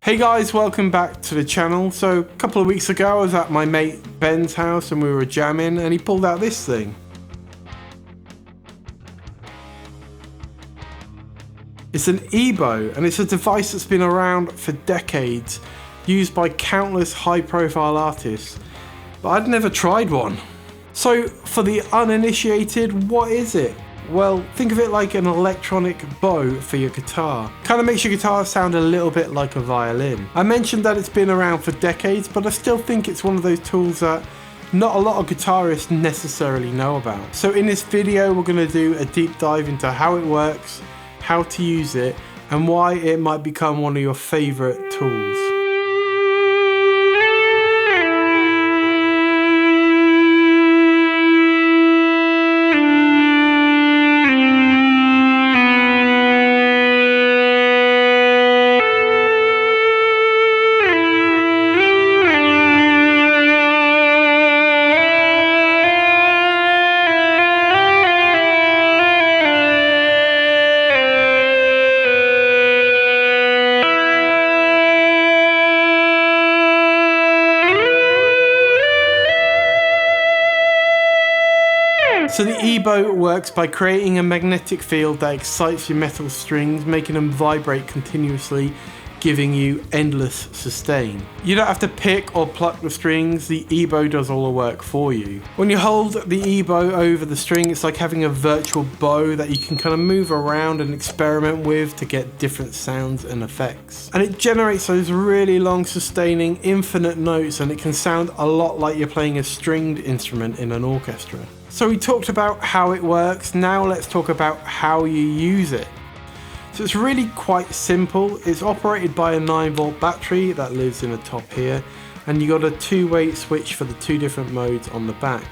Hey guys, welcome back to the channel. So a couple of weeks ago I was at my mate Ben's house and we were jamming and he pulled out this thing. It's an EBow and it's a device that's been around for decades, used by countless high profile artists, but I'd never tried one. So for the uninitiated, what is it? Well, think of it like an electronic bow for your guitar. Kind of makes your guitar sound a little bit like a violin. I mentioned that it's been around for decades, but I still think it's one of those tools that not a lot of guitarists necessarily know about. So in this video, we're going to do a deep dive into how it works, how to use it, and why it might become one of your favorite tools. So the EBow works by creating a magnetic field that excites your metal strings, making them vibrate continuously, giving you endless sustain. You don't have to pick or pluck the strings, the EBow does all the work for you. When you hold the EBow over the string, it's like having a virtual bow that you can kind of move around and experiment with to get different sounds and effects. And it generates those really long sustaining infinite notes, and it can sound a lot like you're playing a stringed instrument in an orchestra. So we talked about how it works, now let's talk about how you use it. So it's really quite simple. It's operated by a 9-volt battery that lives in the top here, and you got a two-way switch for the two different modes on the back.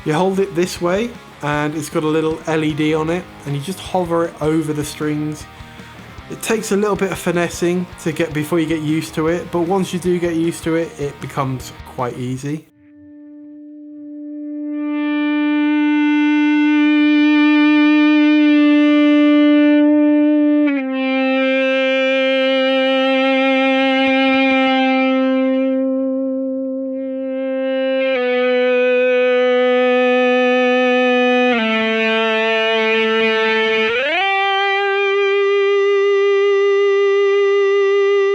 You hold it this way and it's got a little LED on it, and you just hover it over the strings. It takes a little bit of finessing to get before you get used to it, but once you do get used to it, it becomes quite easy.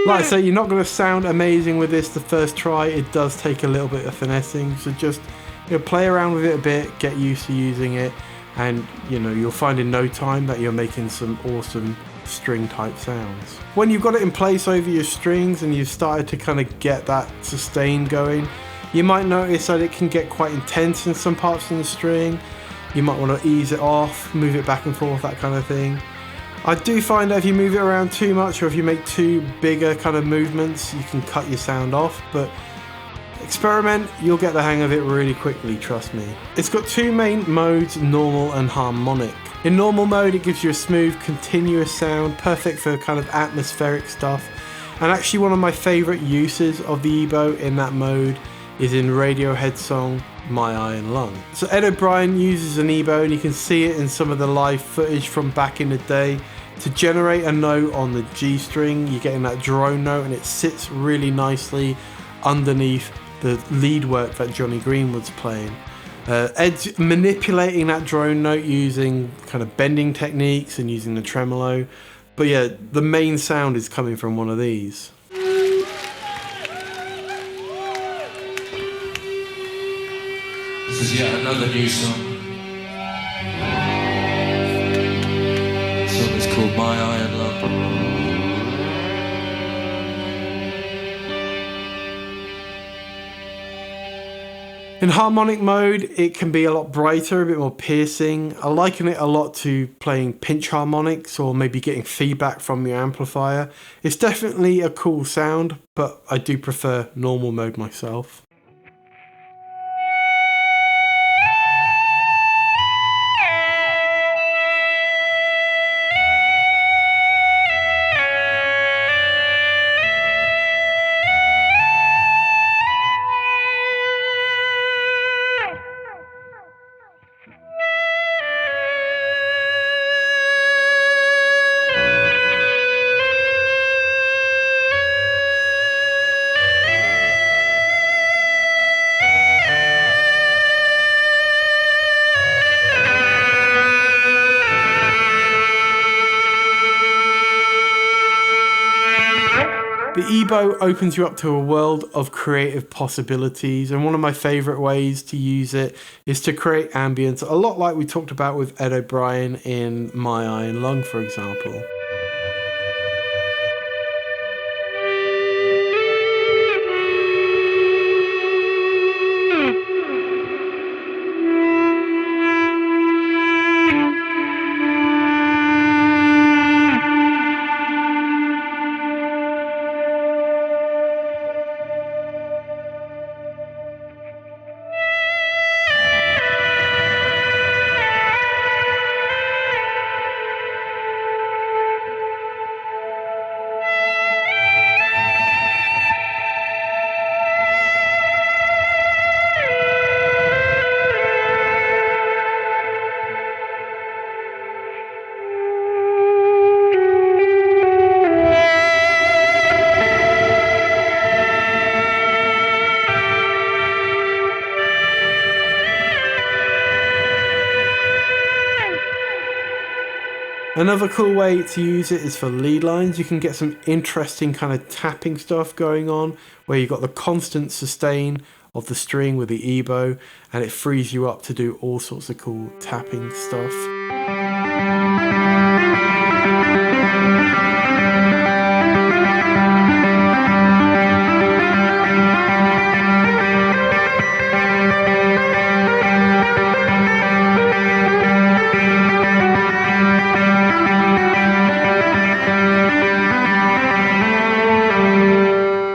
Like I say, you're not going to sound amazing with this the first try. It does take a little bit of finessing, so just play around with it a bit, get used to using it, and you'll find in no time that you're making some awesome string type sounds. When you've got it in place over your strings and you've started to kind of get that sustain going, you might notice that it can get quite intense in some parts of the string. You might want to ease it off, move it back and forth, that kind of thing. I do find that if you move it around too much, or if you make too bigger kind of movements, you can cut your sound off, but experiment, you'll get the hang of it really quickly, trust me. It's got two main modes, normal and harmonic. In normal mode, it gives you a smooth, continuous sound, perfect for kind of atmospheric stuff, and actually one of my favorite uses of the EBow in that mode is in Radiohead's song My Iron Lung. So Ed O'Brien uses an EBow, and you can see it in some of the live footage from back in the day. To generate a note on the G string, you're getting that drone note, and it sits really nicely underneath the lead work that Johnny Green was playing. Ed's manipulating that drone note using kind of bending techniques and using the tremolo, but yeah, the main sound is coming from one of these. This is yet another new song. The song is called My Iron Lung. In harmonic mode, it can be a lot brighter, a bit more piercing. I liken it a lot to playing pinch harmonics or maybe getting feedback from your amplifier. It's definitely a cool sound, but I do prefer normal mode myself. The EBow opens you up to a world of creative possibilities, and one of my favorite ways to use it is to create ambience, a lot like we talked about with Ed O'Brien in My Iron Lung, for example. Another cool way to use it is for lead lines. You can get some interesting kind of tapping stuff going on where you've got the constant sustain of the string with the EBow, and it frees you up to do all sorts of cool tapping stuff.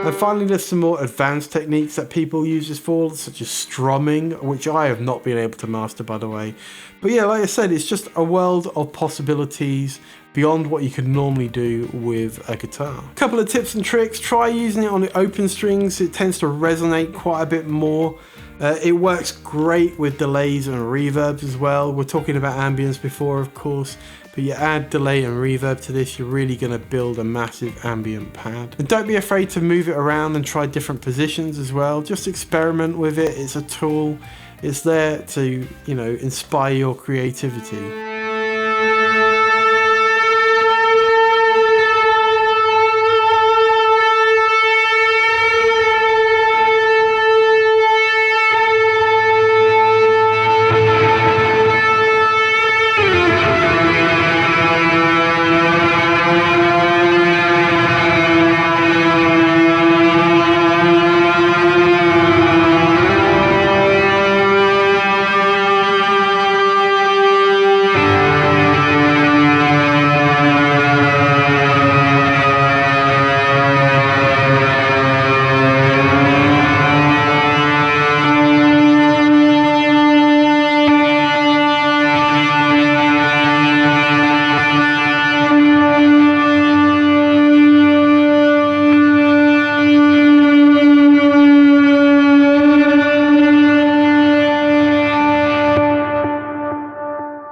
And finally, there's some more advanced techniques that people use this for, such as strumming, which I have not been able to master, by the way. But yeah, like I said, it's just a world of possibilities beyond what you could normally do with a guitar. A couple of tips and tricks: try using it on the open strings. It tends to resonate quite a bit more. It works great with delays and reverbs as well. We're talking about ambience before, of course, but you add delay and reverb to this, you're really going to build a massive ambient pad. And don't be afraid to move it around and try different positions as well. Just experiment with it. It's a tool. It's there to, you know, inspire your creativity.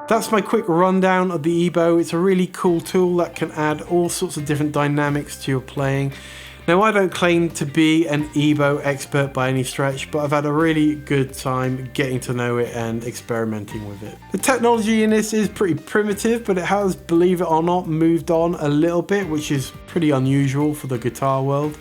That's my quick rundown of the EBow. It's a really cool tool that can add all sorts of different dynamics to your playing. Now, I don't claim to be an EBow expert by any stretch, but I've had a really good time getting to know it and experimenting with it. The technology in this is pretty primitive, but it has, believe it or not, moved on a little bit, which is pretty unusual for the guitar world.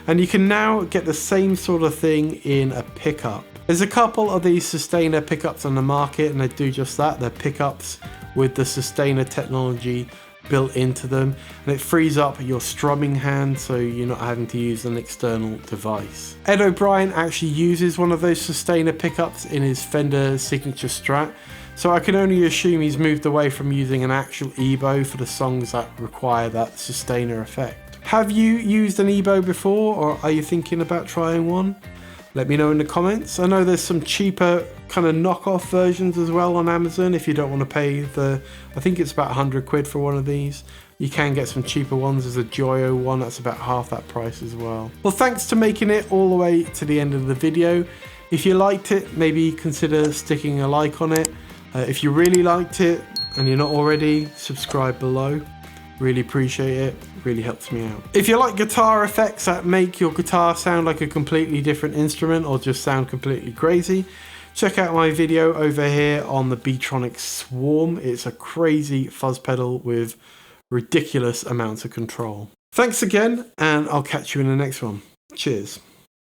And you can now get the same sort of thing in a pickup. There's a couple of these sustainer pickups on the market, and they do just that. They're pickups with the sustainer technology built into them, and it frees up your strumming hand so you're not having to use an external device. Ed O'Brien actually uses one of those sustainer pickups in his Fender Signature Strat, so I can only assume he's moved away from using an actual EBow for the songs that require that sustainer effect. Have you used an EBow before, or are you thinking about trying one? Let me know in the comments. I know there's some cheaper kind of knockoff versions as well on Amazon if you don't want to pay I think it's about 100 quid for one of these. You can get some cheaper ones. There's a Joyo one that's about half that price as well. Well, thanks to making it all the way to the end of the video. If you liked it, maybe consider sticking a like on it. If you really liked it and you're not already, subscribe below. Really appreciate it, really helps me out. If you like guitar effects that make your guitar sound like a completely different instrument or just sound completely crazy, check out my video over here on the Beatronic Swarm. It's a crazy fuzz pedal with ridiculous amounts of control. Thanks again, and I'll catch you in the next one. Cheers.